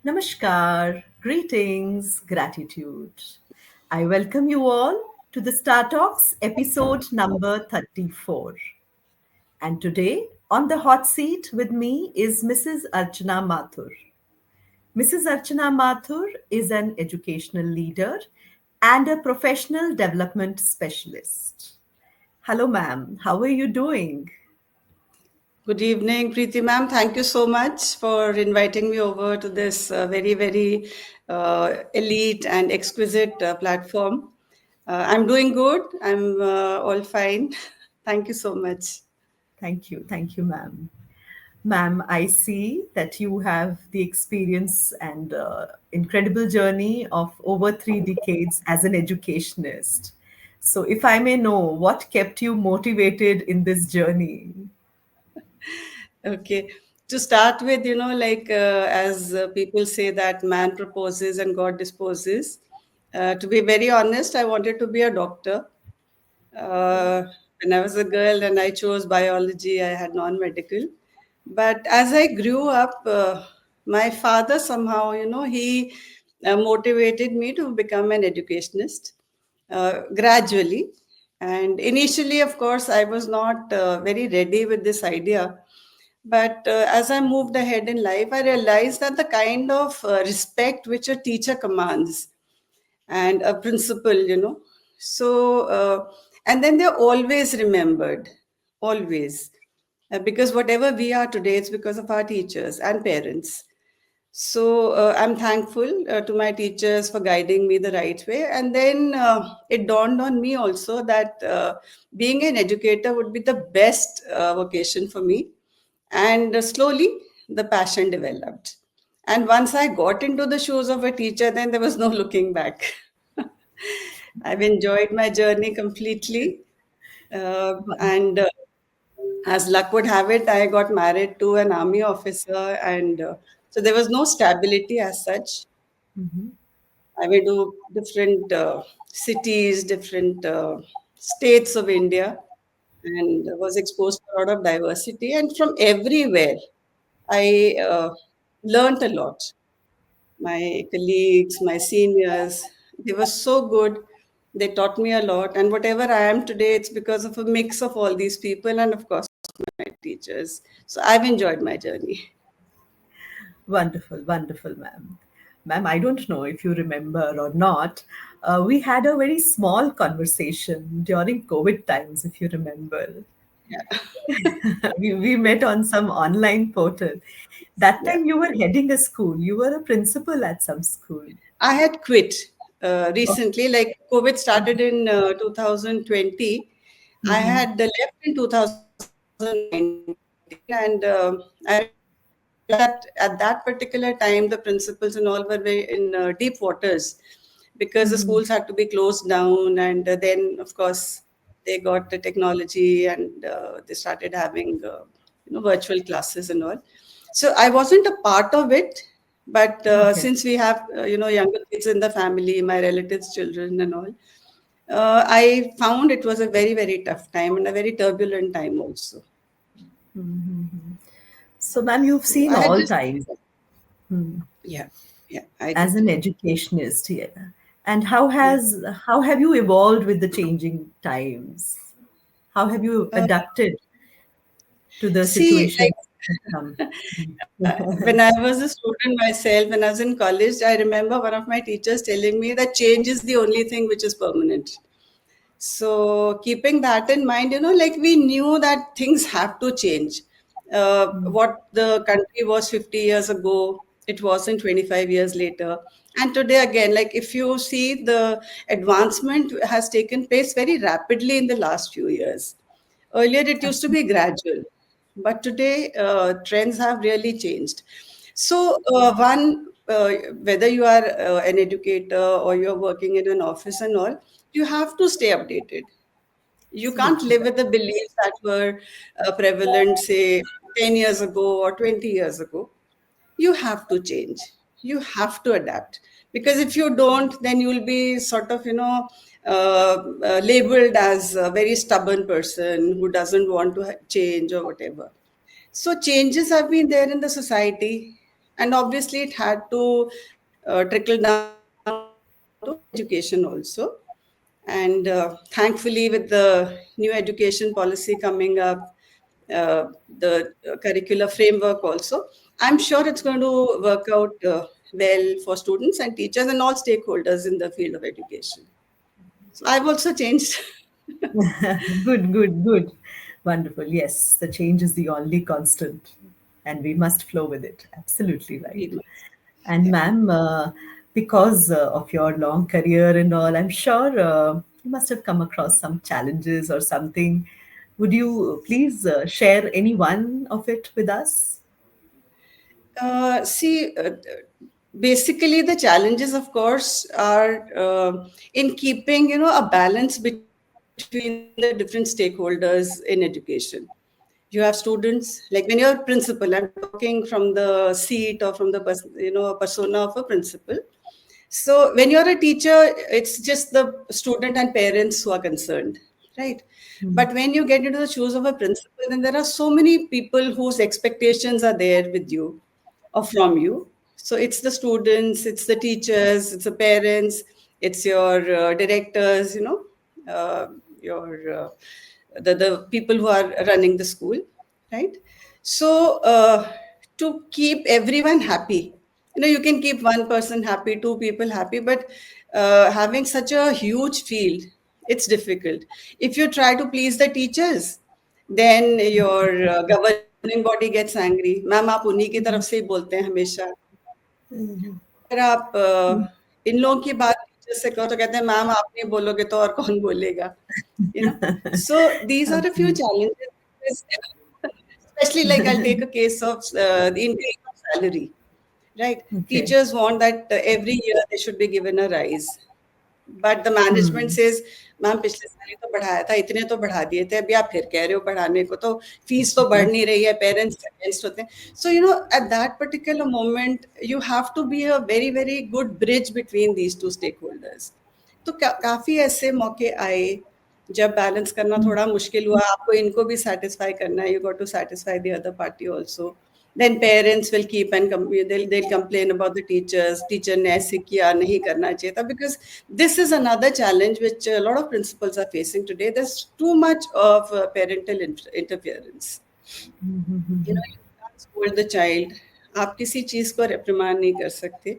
Namaskar, greetings, gratitude. I welcome you all to the StarTalks episode number 34. And today, on the hot seat with me is Mrs. Archana Mathur. Mrs. Archana Mathur is an educational leader and a professional development specialist. Hello, ma'am. How are you doing? Good evening, Preeti ma'am. Thank you so much for inviting me over to this very elite and exquisite platform. I'm doing good. I'm all fine. Thank you so much. Thank you. Thank you, ma'am. Ma'am, I see that you have the experience and incredible journey of over 3 decades as an educationist. So, if I may know, what kept you motivated in this journey? Okay. To start with, as people say that man proposes and God disposes. To be very honest, I wanted to be a doctor. Uh, when I was a girl and I chose biology, I had non-medical. But as I grew up, my father somehow, he motivated me to become an educationist gradually. And initially, of course, I was not very ready with this idea. But as I moved ahead in life, I realized that the kind of respect which a teacher commands and a principal, So, and then they're always remembered, always. Because whatever we are today, it's because of our teachers and parents. So I'm thankful to my teachers for guiding me the right way. And then it dawned on me also that being an educator would be the best vocation for me. And slowly the passion developed. And once I got into the shoes of a teacher, then there was no looking back. I've enjoyed my journey completely. And as luck would have it, I got married to an army officer, and so there was no stability as such. Mhm. I went to different cities, different states of India, and was exposed to a lot of diversity. And from everywhere, I learned a lot. My colleagues, my seniors, they were so good. They taught me a lot. And whatever I am today, it's because of a mix of all these people and, of course, my teachers. So I've enjoyed my journey. Wonderful, wonderful, ma'am. Ma'am, I don't know if you remember or not. We had a very small conversation during COVID times, if you remember. Yeah. We met on some online portal. That Yeah. time you were heading a school. You were a principal at some school. I had quit Okay. recently, like COVID started in 2020. I Mhm. had left in 2019, and I realized that at that particular time, the principals and all were very in deep waters because the schools Mhm. had to be closed down. And then, of course, they got the technology and they started having virtual classes and all. So I wasn't a part of it, but Okay. since we have younger kids in the family, my relatives' children and all, I found it was a very very tough time and a very turbulent time also. Mhm. So, ma'am, you've So seen I had all just times. Hmm. yeah, yeah, I As did. an educationist, yeah. And Yeah. how have you evolved with the changing times? How have you Uh, adapted to the See, situation like that come? when I was a student myself, when I was in college, I remember one of my teachers telling me that change is the only thing which is permanent. So, keeping that in mind, like we knew that things have to change. What the country was 50 years ago, it wasn't 25 years later. And today, again, like if you see the advancement has taken place very rapidly in the last few years. Earlier, it used to be gradual, but today, trends have really changed. So, whether you are an educator or you're working in an office and all, you have to stay updated. You can't Absolutely live right. with the beliefs that were prevalent, say, 10 years ago or 20 years ago. You have to change. You have to adapt. Because if you don't, then you'll be sort of, labeled as a very stubborn person who doesn't want to change or whatever. So changes have been there in the society. And obviously it had to trickle down to education also. And thankfully, with the new education policy coming up, the curricular framework also, I'm sure it's going to work out well for students and teachers and all stakeholders in the field of education. So I've also changed. Good, good, good. Wonderful. Yes, the change is the only constant, and we must flow with it. Absolutely right. We must. And, Yeah. ma'am, because of your long career and all, I'm sure you must have come across some challenges or something. Would you please share any one of it with us? See, basically the challenges, of course, are in keeping, a balance between the different stakeholders in education. You have students, like when you're a principal, I'm talking from the seat or from the persona of a principal. So when you're a teacher, it's just the student and parents who are concerned, right? But when you get into the shoes of a principal, then there are so many people whose expectations are there with you or from you. So it's the students, it's the teachers, it's the parents, it's your directors, your the people who are running the school, right? So to keep everyone happy, you can keep one person happy, two people happy, but having such a huge field, it's difficult. If you try to please the teachers, then your governing body gets angry. Ma'am आप उन्हीं की तरफ से ही बोलते हैं हमेशा. अगर आप इन लोगों की बात टीचर से करो तो कहते हैं मैम आप नहीं बोलोगे तो और कौन बोलेगा. So these are a few Absolutely. challenges, especially like I'll take a case of the increase of salary, right? Okay. Teachers want that every year they should be given a rise. But the management says ma'am पिछले साल ही तो बढ़ाया था, इतने तो बढ़ा दिए थे, अभी आप फिर कह रहे हो बढ़ाने को, तो फीस तो बढ़ नहीं रही है, पेरेंट्स अगेंस्ट होते हैं. So at that particular moment you have to be a very very good bridge between these two stakeholders. तो काफी ऐसे मौके आए जब बैलेंस करना थोड़ा मुश्किल हुआ. आपको इनको भी सेटिस्फाई करना है, you got to satisfy the other party also. Then parents will keep and they'll complain about the teachers. Teacher ने ऐसे किया, नहीं करना चाहिए था, because this is another challenge which a lot of principals are facing today. There's too much of parental interference. You can't scold the child. आप किसी चीज को reprimand नहीं कर सकते.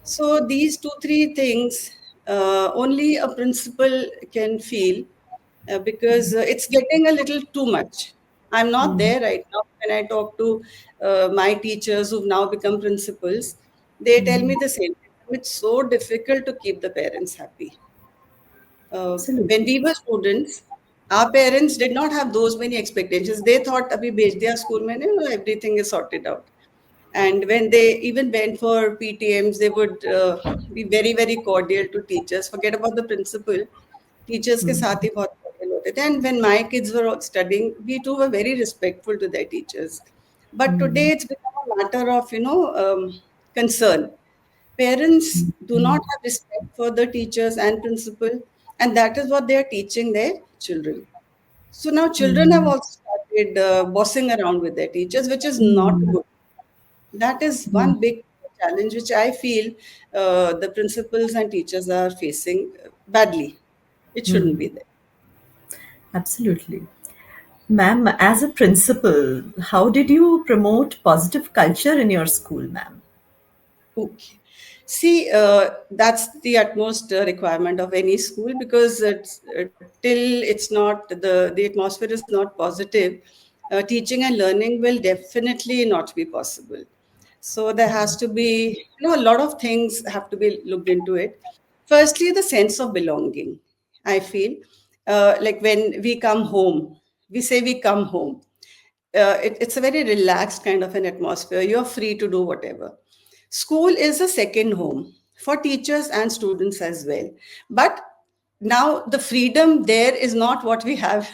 So these two, three things only a principal can feel, because it's getting a little too much. I'm not there right now. When I talk to my teachers who've now become principals, they tell me the same thing. It's so difficult to keep the parents happy. When Absolutely. we were students, our parents did not have those many expectations. They thought, "Abhi bhej diya school mein, everything is sorted out." And when they even went for PTMs, they would be very, very cordial to teachers. Forget about the principal. Teachers के साथ ही बहुत cordial होते थे. And when my kids were all studying, we too were very respectful to their teachers. But today it's become a matter of, concern. Parents do not have respect for the teachers and principal, and that is what they are teaching their children. So now children have also started bossing around with their teachers, which is not good. That is one big challenge which I feel the principals and teachers are facing badly. It shouldn't be there. Absolutely. Ma'am, as a principal, how did you promote positive culture in your school, ma'am? Okay. See, that's the utmost requirement of any school, because till it's not the atmosphere is not positive, teaching and learning will definitely not be possible. So there has to be, a lot of things have to be looked into it. Firstly, the sense of belonging. I feel like when we come home, we say we come home. It's a very relaxed kind of an atmosphere. You're free to do whatever. School is a second home for teachers and students as well. But now the freedom there is not what we have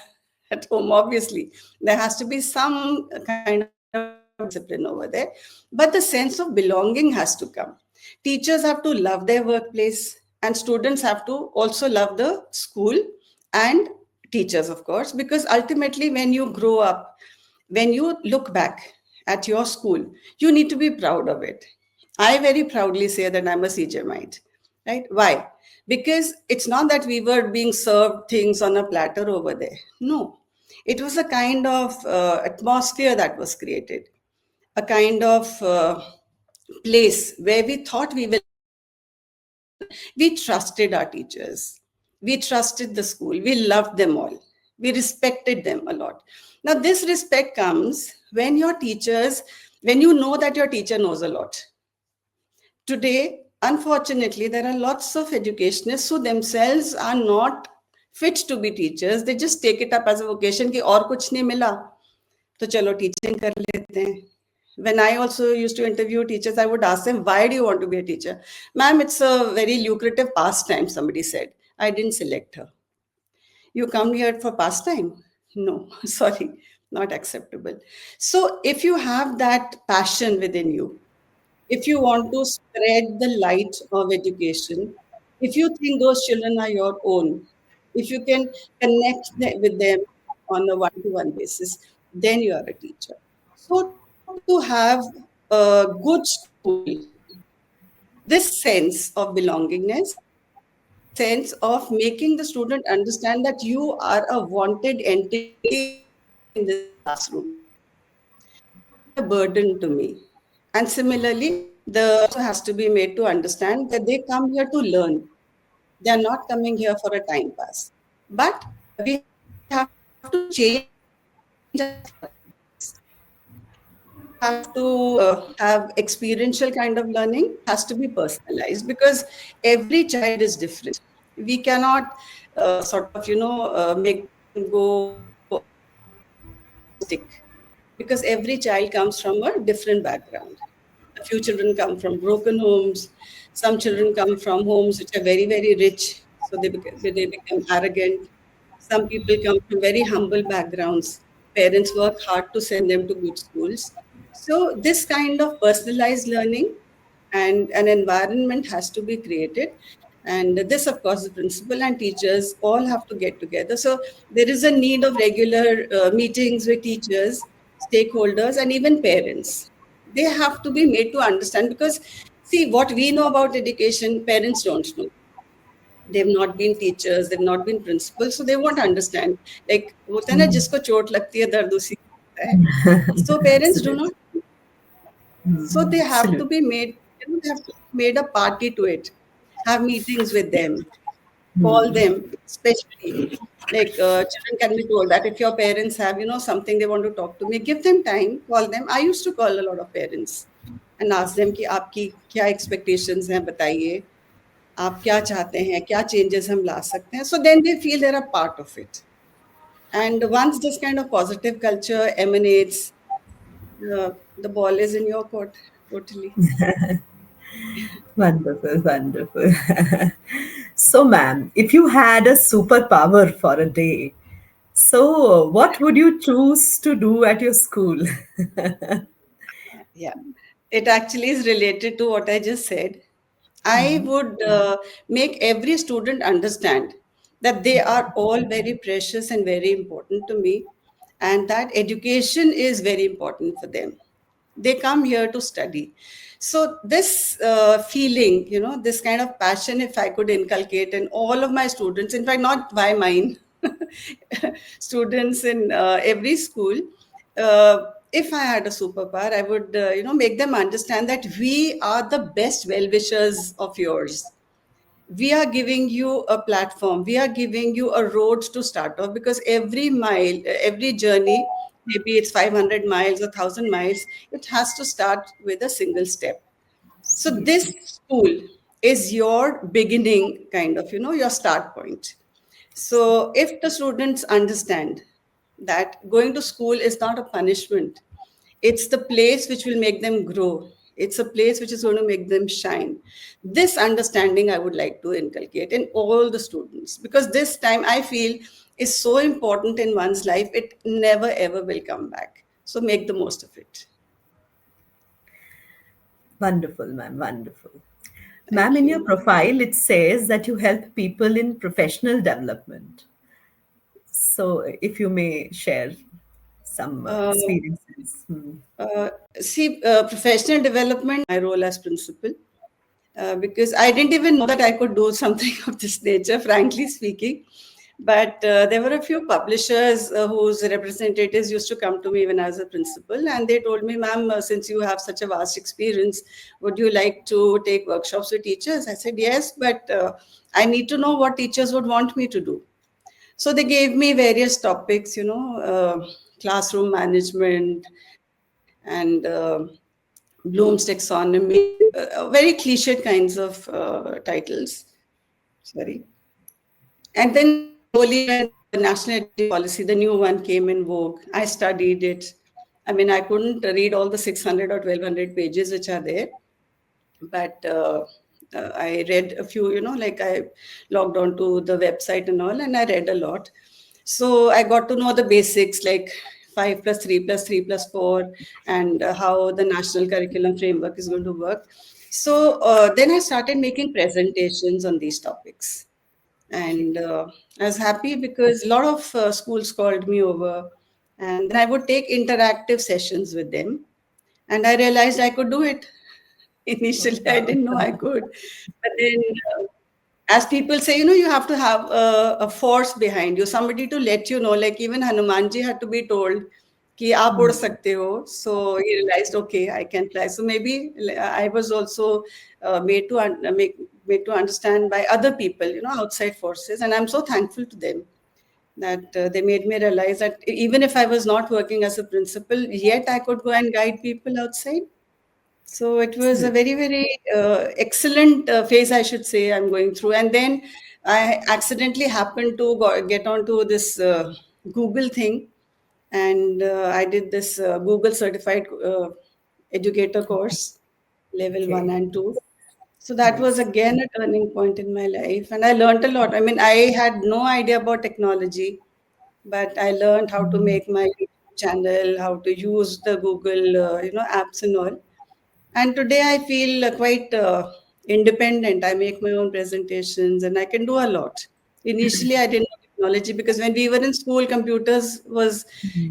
at home, obviously. There has to be some kind of discipline over there. But the sense of belonging has to come. Teachers have to love their workplace, and students have to also love the school and teachers, of course, because ultimately, when you grow up, when you look back at your school, you need to be proud of it. I very proudly say that I'm a CJMite, right? Why? Because it's not that we were being served things on a platter over there. No, it was a kind of atmosphere that was created, a kind of place where we thought we will learn. We trusted our teachers. We trusted the school. We loved them all. We respected them a lot. Now, this respect comes when your teachers, when you know that your teacher knows a lot. Today, unfortunately, there are lots of educationists who themselves are not fit to be teachers. They just take it up as a vocation कि और कुछ नहीं मिला तो चलो teaching कर लेते हैं. When I also used to interview teachers, I would ask them, why do you want to be a teacher? Ma'am, it's a very lucrative pastime, somebody said. I didn't select her. You come here for pastime? No, sorry, not acceptable. So if you have that passion within you, if you want to spread the light of education, if you think those children are your own, if you can with them on a one-to-one basis, then you are a teacher. So to have a good school, this sense of belongingness, this sense of making the student understand that you are a wanted entity in this classroom, is not a burden to me. And similarly, the also has to be made to understand that they come here to learn. They are not coming here for a time pass. But we have to change our thought process. We have to have experiential kind of learning, has to be personalized because every child is different. We cannot make them go on a holistic because every child comes from a different background. A few children come from broken homes. Some children come from homes which are very, very rich, so they become arrogant. Some people come from very humble backgrounds. Parents work hard to send them to good schools. So, this kind of personalized learning and an environment has to be created. And this, of course, the principal and teachers all have to get together. So, there is a need of regular meetings with teachers, stakeholders, and even parents. They have to be made to understand because, see, what we know about education, parents don't know. They've not been teachers, they've not been principals, so they won't understand. Like, होता है ना जिसको चोट लगती है दर्द उसी को होता है. So parents do Absolutely. not. So they have to Absolutely. be made. They have to made a party to it. Have meetings with them. Call them, especially like children can be told that if your parents have something they want to talk to me, give them time. Call them. I used to call a lot of parents and ask them कि आपकी क्या expectations हैं बताइए. आप क्या चाहते हैं क्या changes हम ला सकते हैं. So then they feel they're a part of it. And once this kind of positive culture emanates, the ball is in your court totally. Wonderful, wonderful. So, ma'am, if you had a superpower for a day, so what would you choose to do at your school? Yeah, it actually is related to what I just said. I would make every student understand that they are all very precious and very important to me, and that education is very important for them. They come here to study. So, this feeling, this kind of passion, if I could inculcate in all of my students, in fact, not by mine, students in every school, if I had a superpower, I would, make them understand that we are the best well-wishers of yours. We are giving you a platform. We are giving you a road to start off because every mile, every journey, maybe it's 500 miles or 1,000 miles, it has to start with a single step. So this Absolutely. school is your beginning, kind of, your start point. So if the students understand that going to school is not a punishment, it's the place which will make them grow. It's a place which is going to make them shine. This understanding I would like to inculcate in all the students because this time I feel is so important in one's life. It never ever will come back. So make the most of it. Wonderful, ma'am, wonderful. Ma'am, Thank in your you. profile, it says that you help people in professional development. So, if you may share some Uh, experiences. Hmm. Professional development, my role as principal, because I didn't even know that I could do something of this nature, frankly speaking. But there were a few publishers whose representatives used to come to me when I was a principal, and they told me, "Ma'am, since you have such a vast experience, would you like to take workshops with teachers?" I said, "Yes, but I need to know what teachers would want me to do." So they gave me various topics, classroom management and Bloom's taxonomy, very cliched kinds of titles. Sorry. And then slowly, when the national education policy, the new one came in vogue, I studied it. I mean, I couldn't read all the 600 or 1200 pages which are there, but I read a few, like I logged onto the website and all, and I read a lot. So I got to know the basics, like 5 plus 3 plus 3 plus 4, and how the national curriculum framework is going to work. So then I started making presentations on these topics. And I was happy because a lot of schools called me over, and then I would take interactive sessions with them. And I realized I could do it. Initially, I didn't know I could. But then, as people say, you have to have a force behind you, somebody to let you know. Like even Hanumanji had to be told, "Ki aap ud sakte ho." So he realized, okay, I can fly. So maybe I was also made to understand by other people, outside forces, and I'm so thankful to them that they made me realize that even if I was not working as a principal, yet I could go and guide people outside. So it was a Absolutely. very, very excellent phase, I should say, I'm going through. And then I accidentally happened to get onto this Google thing, and I did this Google certified educator course, level one Okay. and two. So that was Yes. again a turning point in my life, and I learned a lot. I mean, I had no idea about technology, but I learned how to make my YouTube channel, how to use the Google, apps and all. And today I feel quite independent. I make my own presentations and I can do a lot. Initially, I didn't know technology because when we were in school, computers was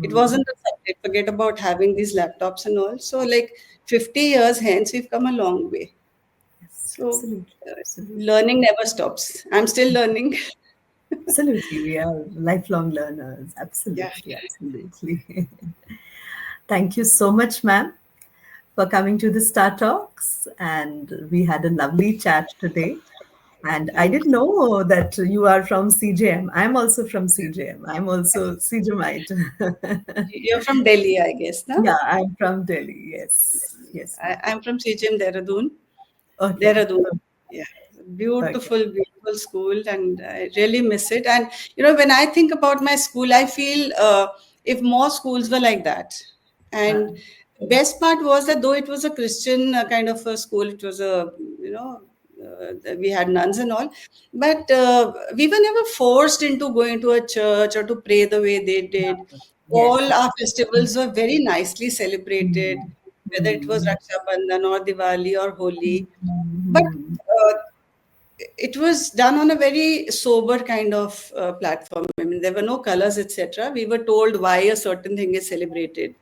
it Hmm. wasn't a subject. Forget about having these laptops and all. So, like 50 years hence, we've come a long way. Yes, So, absolutely. uh, Absolutely. learning never stops. I'm still learning. Absolutely. We are lifelong learners. Yeah. Absolutely. Absolutely. Thank you so much, ma'am, for coming to the Star Talks. And we had a lovely chat today. And I Thank didn't you. know that you are from CJM. I'm also from CJM. I'm also CJMite. You're from Delhi, I guess, no? Yeah, I'm from Delhi. Yes. Yes, ma'am. I'm from CGM Dehradun. Okay. Dehradun. Yeah. Okay. Beautiful, beautiful school, and I really miss it. And when I think about my school, I feel if more schools were like that. And Uh, the best part was that though it was a Christian kind of a school, it was we had nuns and all, but we were never forced into going to a church or to pray the way they did. yes. All our festivals were very nicely celebrated, Mm, whether it was mm, Raksha Bandhan or Diwali or Holi. But mm, uh, it was done on a very sober kind of platform. I mean, there were no colors, etc. We were told why a certain thing is celebrated,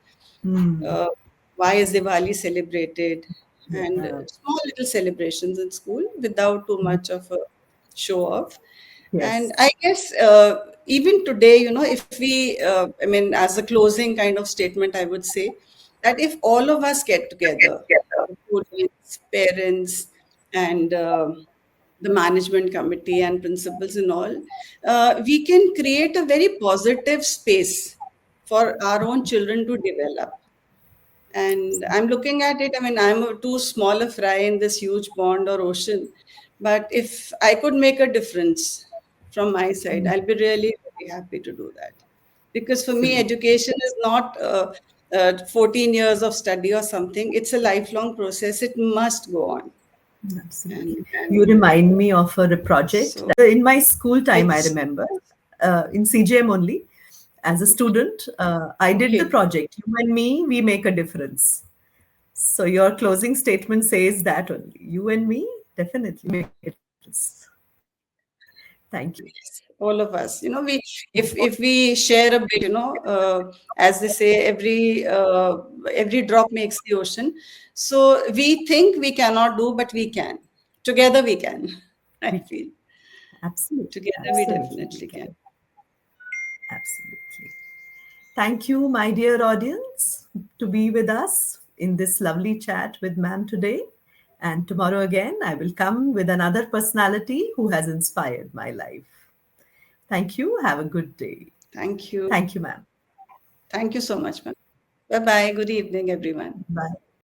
mm. uh, why is Diwali celebrated, and Yeah. small little celebrations in school without too much of a show off. And Yes. I guess even today, if we, I mean, as a closing kind of statement, I would say that if all of us get together, students, parents, and the management committee and principals and all, we can create a very positive space for our own children to develop. And I'm looking at it, I mean, I'm a too small a fry in this huge pond or ocean. But if I could make a difference from my side, I'll be really, really happy to do that. Because for me, Absolutely. education is not 14 years of study or something, it's a lifelong process. It must go on. And Absolutely. You remind me of a project. so In my school time, I it's remember, in CJM only, as a student, I did the okay. project. You and me, we make a difference. So your closing statement says that only. You and me definitely make a difference. Thank you. All of us, we if we share a bit, as they say, every drop makes the ocean. So we think we cannot do, but we can. Together we can. I We feel absolutely, together we absolutely we definitely can. can. Absolutely. Thank you, my dear audience, to be with us in this lovely chat with ma'am today. And tomorrow again, I will come with another personality who has inspired my life. Thank you. Have a good day. Thank you. Thank you, ma'am. Thank you so much, ma'am. Bye bye. Good evening, everyone. Bye.